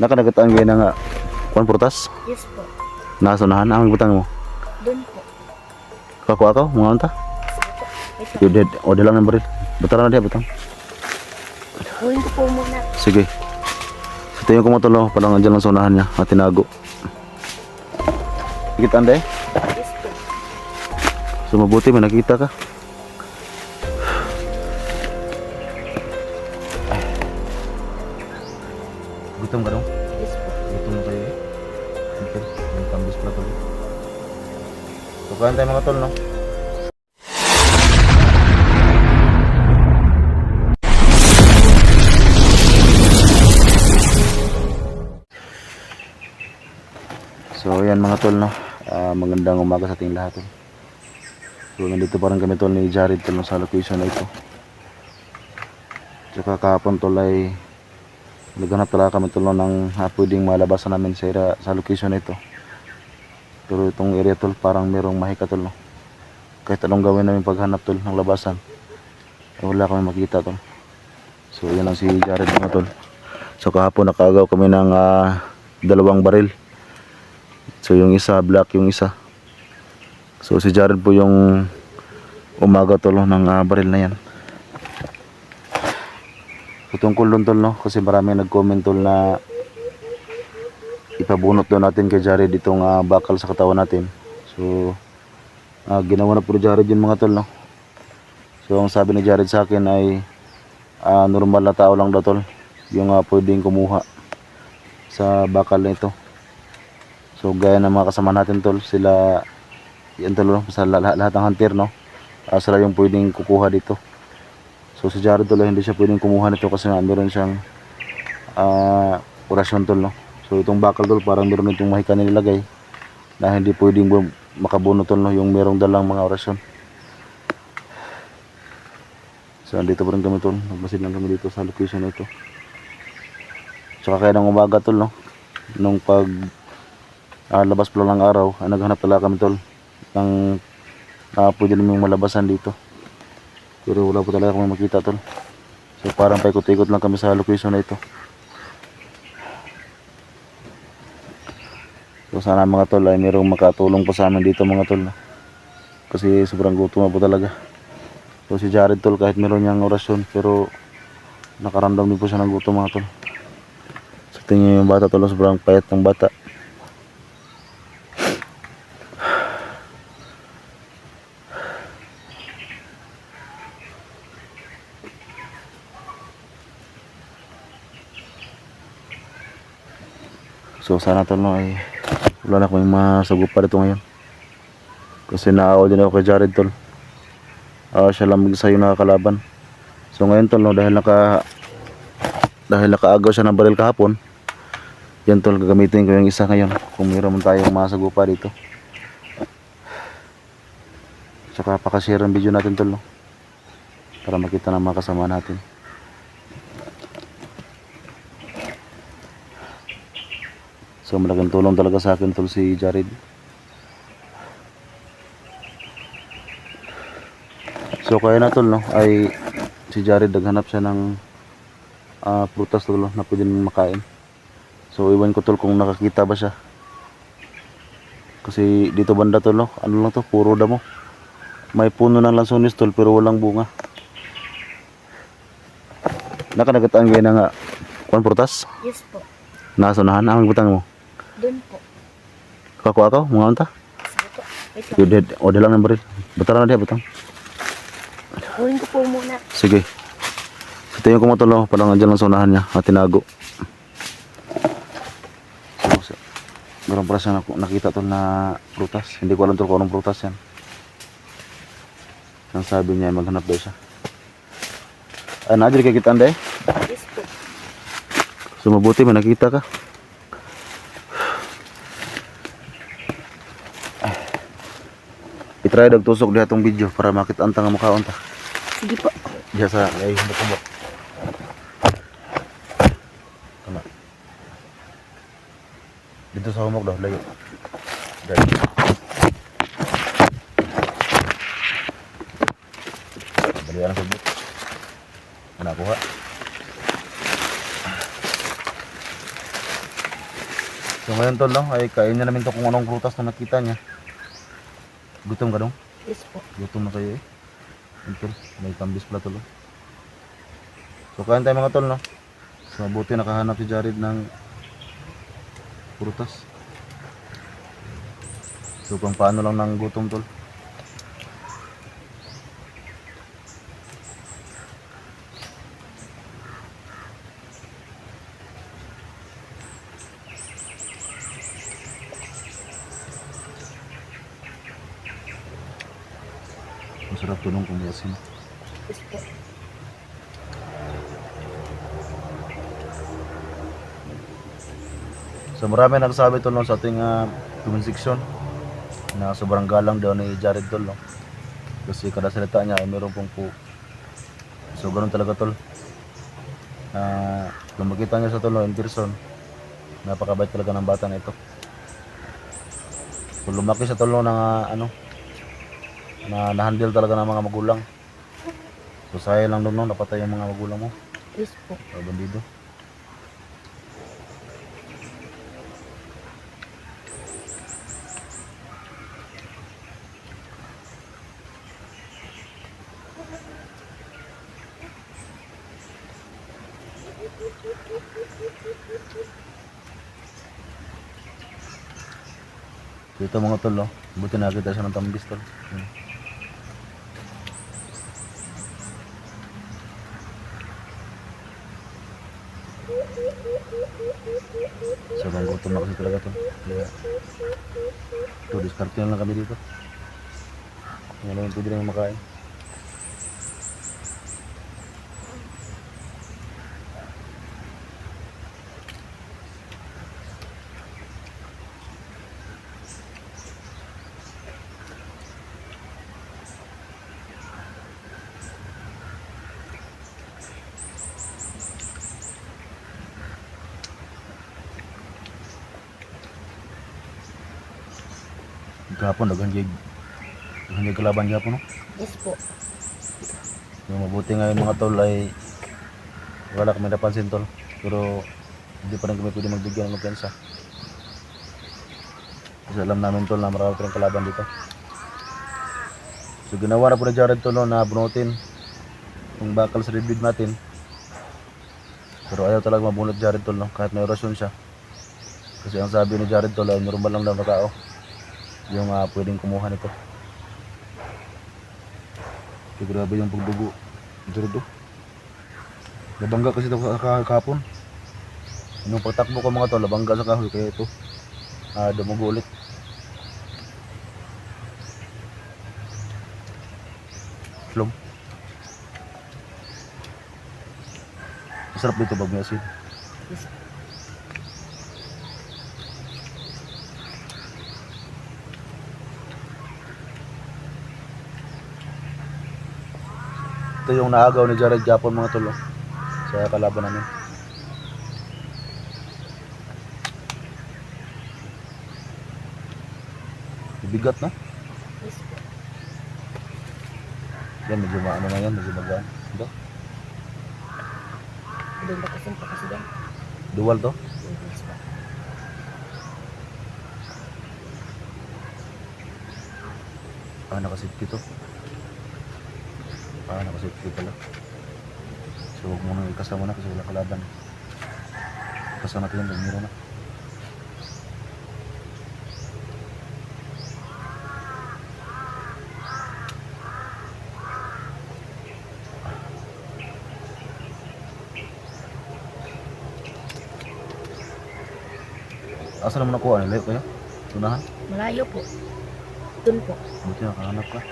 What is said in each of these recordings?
Nakadagataan kayo na nga kuan prutas? Yes po. Nasunahan ang butang mo. Doon po. Ako mga unta. Sige po. Wait lang. Yung dead o lang ng baril. Butang na dia butang. Huwin ko po muna. Sige. Ito yung kumatulo, parang andyan lang sa unahan niya, at tinago. Nakita anday? Yes po. So mabuti may nakita ka. Gutom ka dong? Yes po. Gutom na kayo eh. Okay, may tambis pala tuloy. Tukahan tayo mga tol, no? So ayan mga tol, no? Magandang umaga sa ating lahat, tol. So nandito pa rin kami tol ni Jared tol, no, sa location na ito. Tsaka kahapon tol ay naghanap talaga kami tol, no, ng pwedeng malabasan namin sa location na ito. Pero itong area tol parang merong mahika tol, no? Kahit anong gawin namin paghanap tol ng labasan ay wala kami makita tol. So yan lang si Jared mga tol. So kahapon nakagaw kami ng 2 baril. So yung isa black, yung isa. So si Jared po yung umaga tol, no, ng baril na yan. So tungkol doon tol, no, kasi marami nag-comment tol na ipabunot doon natin kay Jared itong bakal sa katawan natin. So ginawa na po ni Jared yun mga tol, no. So ang sabi ni Jared sa akin ay normal na tao lang daw tol yung pwedeng kumuha sa bakal na ito. So gaya ng mga kasama natin tol, sila yan tol, no, sa lahat ng hunter, no, sila yung pwedeng kukuha dito. So si Jared tol hindi siya pwedeng kumuha nito kasi meron siyang orasyon tol, no. So itong bakal tol parang meron itong mahika nilagay na hindi pwedeng makabuno tol, no, yung merong dalang mga orasyon. So andito pa rin kami tol, nagmasid lang kami dito sa location na ito. Tsaka kaya ng umaga tol, no, nung pag labas pa lang ng araw, naghanap talaga kami tol ng pwede naming malabasan dito. Pero wala po talaga kami makita tol. So parang paikot-ikot lang kami sa location na ito. So sana mga tol ay mayroong makatulong po sa amin dito mga tol, no? Kasi sobrang gutom na po talaga. So si Jared tol kahit meron niyang orasyon pero nakaramdam din po siya ng gutom mga tol. So tingin yung bata tol, sobrang payat ng bata. So sana tol, no, ay wala na akong masagupa dito ngayon. Kasi naawa din ako kay Jared tol. Siya lang mag-isa yung nakakalaban. So ngayon tol, no, dahil nakaagaw siya ng baril kahapon, yan tol, gagamitin ko yung isa ngayon kung mayroon man tayong masagupa dito. Tsaka pakashare ang video natin tol, no, para makita ng mga kasama natin. So malaking tulong talaga sa akin tol si Jared. So kaya na tol, no, ay si Jared naghanap siya ng prutas tol, no, na pwede makain. So iwan ko tol kung nakakita ba siya. Kasi dito banda tol, no, ano lang to, puro damo. May puno ng lansones tol pero walang bunga. Nakadagataan kayo na nga kuan prutas? Yes po. Nasunahan ang butang mo. Doon po. Ako mga unta. Sige po. Wait lang. Yung dead o lang ng baril. Butang na dia butang. Huwin ko po muna. Sige. Ito yung kumatulo, parang andyan lang sa unahan niya, at tinago. So, meron pala siya nakita tol na prutas. Hindi ko alam tol kung anong prutas yan. Ang sabi niya, maghanap daw siya. Nadir kay kita anday? Yes po. So mabuti may nakita ka. I-try dag tusok diha tong video para makita ang tanga mukhaon ta. Sige po. Diya sa ay humot. Tama. Dito sa humok daw layo. Dali. Dali ang sabot. Nakuha. So ngayon tol, no, ay kainin na namin to kung anong prutas na nakita niya. Gutom ka dong? Yes po. Gutom na kayo eh. Yun, tol, may tambis pala tol. Oh. So kain tayo mga tol, no. So mabuti nakahanap si Jared ng prutas. So kung paano lang ng gutom tol. Masarap tulong kung may asin. Yes po. So marami nagsabi tol, no, sa ating comment section na sobrang galang daw ni Jared tol, no. Kasi kada salita niya ay meron pong po. So ganoon talaga tol. Kung makita niyo sa tol, no, in person, napakabait talaga ng bata na ito. Kung lumaki sa tol, no, ng na na-handle talaga ng mga magulang. So sayang lang no, napatay yung mga magulang mo. Yes po. O bandido. Dito mga tol, no? Buti nakita siya ng tambis tol. Yun. Sobrang gutom na kasi talaga tol. Kaya ito, diskarte na lang kami dito. Yan lang yung pwede rin makain. Kahapon, daghan jay kalaban gihapon, no? Yes po. So, mabuti ngayon mga tol ay wala kami napansin tol. Pero hindi pa rin kami pwede magbigyan ng kumpiyansa. Kasi alam namin tol na marami pa rin kalaban dito. So ginawa na po na Jared tol, no, na bunutin yung bakal sa dibdib natin. Pero ayaw talaga mabunot Jared tol, no, kahit may orasyon siya. Kasi ang sabi ni Jared tol ay normal lang daw na tao yung pwedeng kumuha nito. So, grabe yung pagdugo. Jared, oh. Labangga kasi ito kahapon. Yung pagtakbo ko mga tol, labangga sa kahoy. Kaya ito, dumugo ulit. Flom. Masarap dito pag may asin. Yes. Ito yung naagaw ni Jared Japon mga tol, oh, sa kalaban namin. Bigat na. Yes po. Yan, medyo maano na yan, medyo magaan. Ito, Doon ba kasi po kasi yan? dual to. Yes po. Nakasafety to. Nakasafety pala. So huwag muna ikasama na kasi wala kalaban. Kasama natin yan, bumiro na. Asa naman nakuha? Layo kayo? Tunahan? Malayo po. Doon po. Buti nakahanap ka.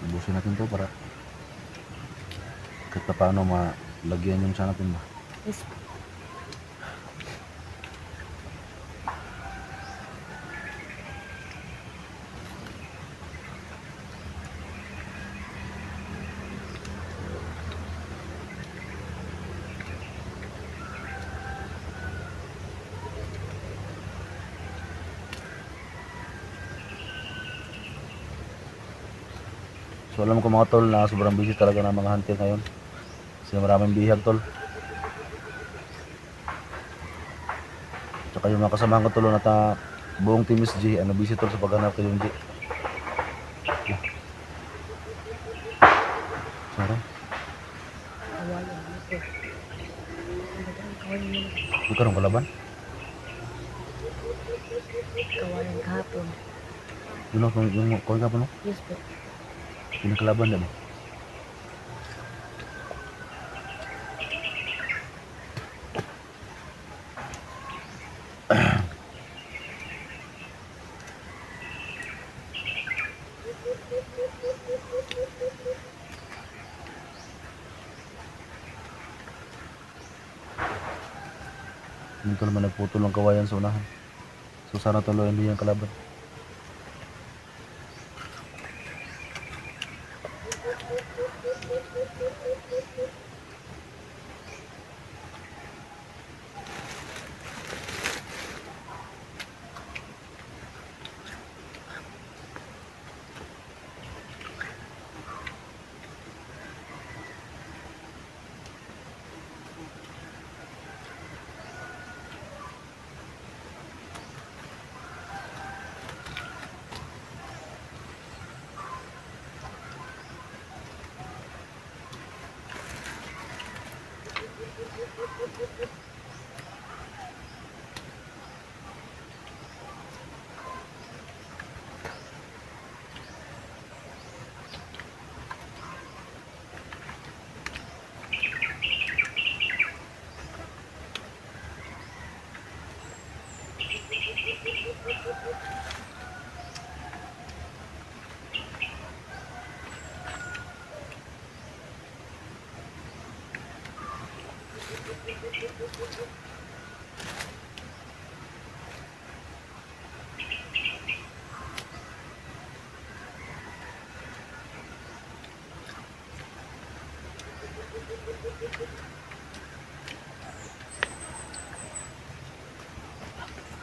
Ubusin natin to para kahit pa paano malagyan yung siya natin ba. Yes po. So alam ko mga tol na sobrang busy talaga ng mga hunter ngayon. Kasi maraming bihag tol. Tsaka yung mga kasamahan ko tol na buong team is G, busy tol sa paghanap kay yung G. Sarang, Kawayan ano po. Kawayan yun. di ka rin kalaban? Kawayan kahapon. Yun ako, yung kawin ka pa no? Yes po. Pinakalaban na ba? Yung tol man nagputol ng kawayan sa unahan. So sana tuloy hindi yung kalaban.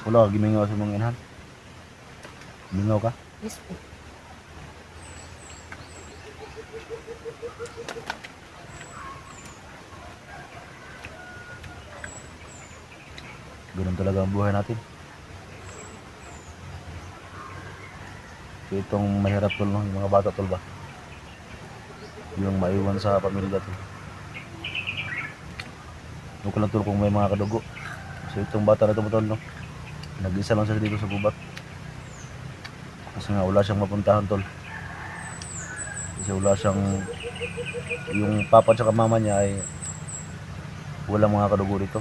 Wala, gimingaw sa mga inhan. Mingaw ka? Yes po. Ganun talaga ang buhay natin. So itong mahirap tol no, yung mga bata tol ba? Yung maiwan sa pamilya tol. Huwag ko lang tol kung may mga kadugo. So itong bata na ito tol no, nag-isa lang siya dito sa gubat. Kasi nga wala siyang mapuntahan tol. Kasi wala siyang, yung papa at mama niya ay walang mga kadugo dito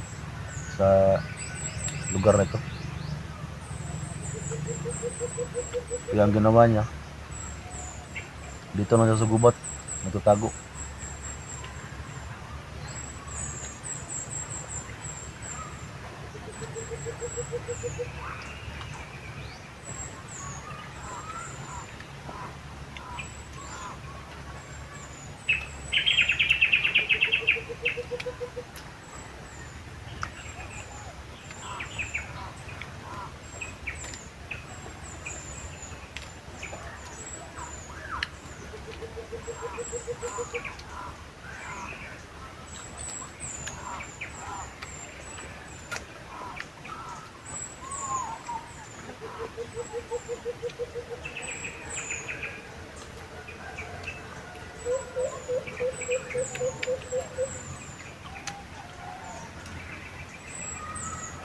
sa lugar na ito. Kaya ang ginawa niya, dito na siya sa gubat, natutago.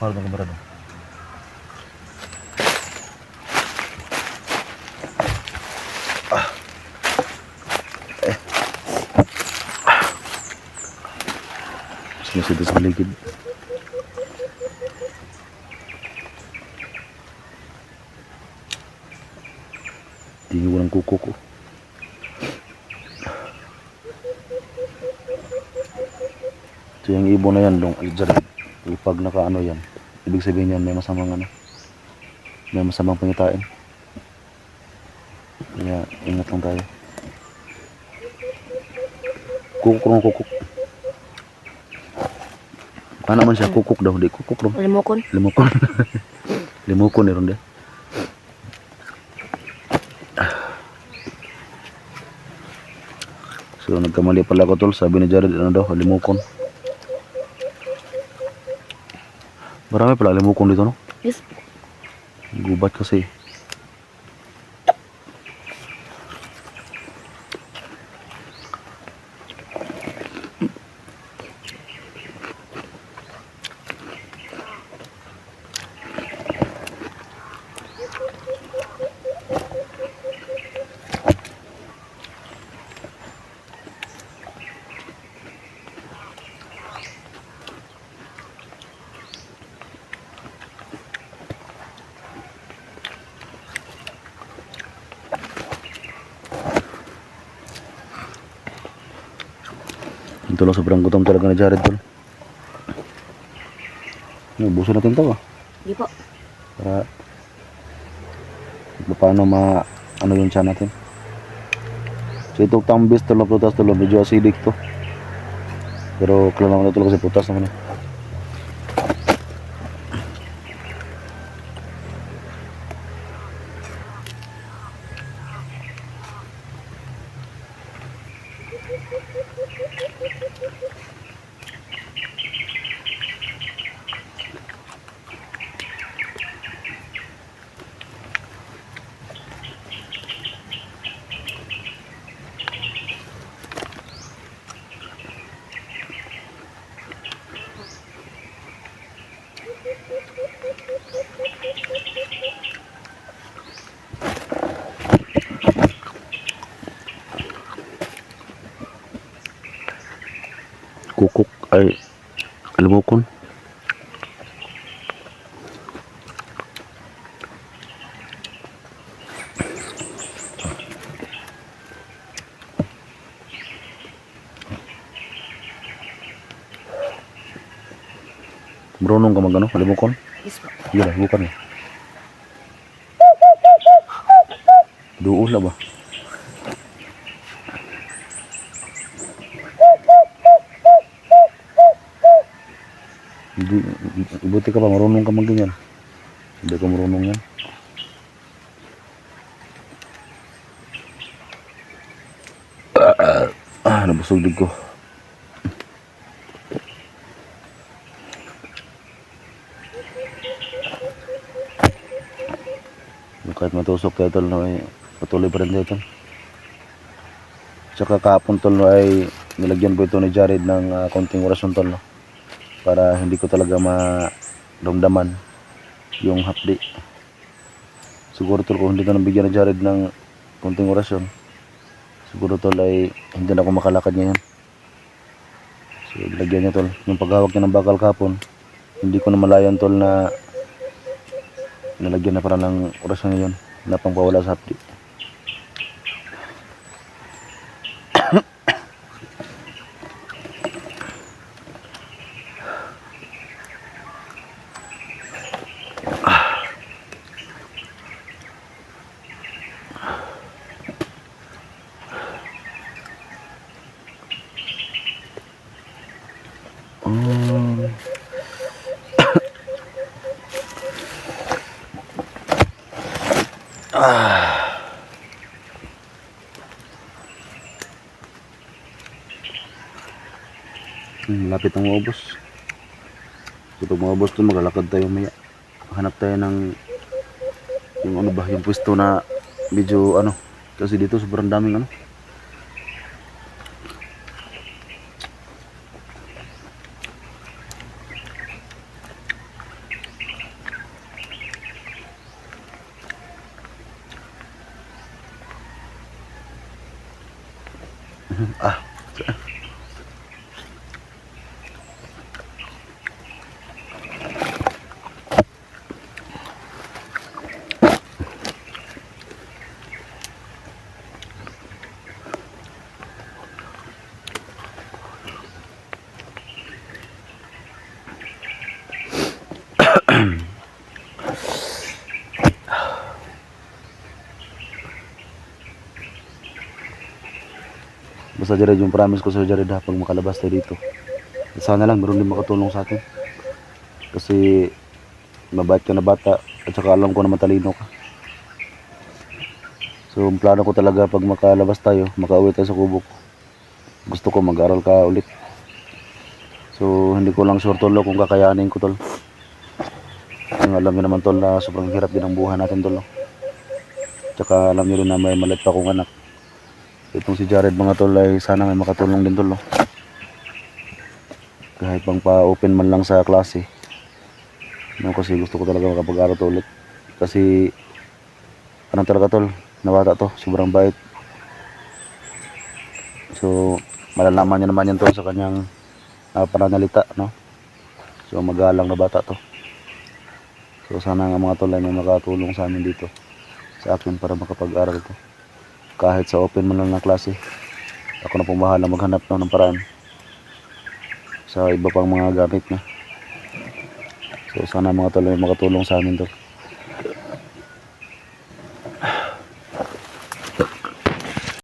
Mahal ng kamarada. Mas dito sa paligid. Tingin ko ng kuko ko. So yung ibon na yan, Jared, pag nakaano yan, ibig sabihin yan may masamang ano, may masamang pangitain. Kaya ingat lang tayo. Kukuk. Paano man siya kukuk daw, di kukuk daw. Limokon. Limukon. Limukon ni ronde. So nagkamali pala ko tol, sabi ni Jared ano daw, limukon. Marami pala limukon dito no. Yes. Gubat kasi. Ito lang, sobrang gutom talaga ni Jared tol. Buso natin to Di po. para paano ano yung tiyan natin. So itong tambis tol, prutas tol, medyo acidic to. Pero kailangan na tol kasi prutas naman eh. Kukuk ay limukon. Marunong ka magano, limukon? Yes po. Iya lah, bukan ya. Duul lah ba? Buti ka pa, marunong ka magganyan. Hindi ka marunong yan. Nabusog din ko. Kahit matusok tayo tol, no, ay patuloy pa rin tayo tol. Tsaka kahapon tol, no, ay nilagyan ko ito ni Jared ng konting orasyon tol, no, para hindi ko talaga maramdaman yung hapdi. Siguro tol, kung hindi ko nabigyan ni Jared ng konting orasyon, siguro tol ay hindi na ako makalakad ngayon. So lagyan niya tol, yung paghawak niya ng bakal kahapon, hindi ko na malayan tol na nalagyan na para ng orasyon ngayon na pangpawala sa hapdi. Lapit ang maubos. So pag maubos to, maglalakad tayo maya. Hanap tayo ng yung ano ba, yung pwesto na medyo ano, kasi dito sobrang daming ano. Basta Jared, yung promise ko sa Jared ha, pag makalabas tayo dito. Sana lang meron din makatulong sa atin. Kasi mabait ka na bata at saka alam ko na matalino ka. So ang plano ko talaga pag makalabas tayo, makauwi tayo sa kubo ko. Gusto ko mag-aral ka ulit. So hindi ko lang sure tol kung kakayanin ko tol. Ang alam niyo naman tol na sobrang hirap din ang buhay natin tol. Tsaka alam niyo rin na may maliit pa akong anak. Itong si Jared mga tol ay sana may makatulong din tol. Kahit pang pa-open man lang sa klase. No, kasi gusto ko talaga makapag-aral to ulit. Kasi ano talaga tol, nabata to, sobrang bait. So malalaman niya naman yan tol sa kanyang pananalita, no? So magalang na bata to. So sana nga mga tol ay may makatulong sa amin dito sa akin para makapag-aral to. Kahit sa open man lang na klase, ako na pong bahala maghanap no, ng paraan sa iba pang mga gamit na. So sana mga tol ay makatulong sa amin to.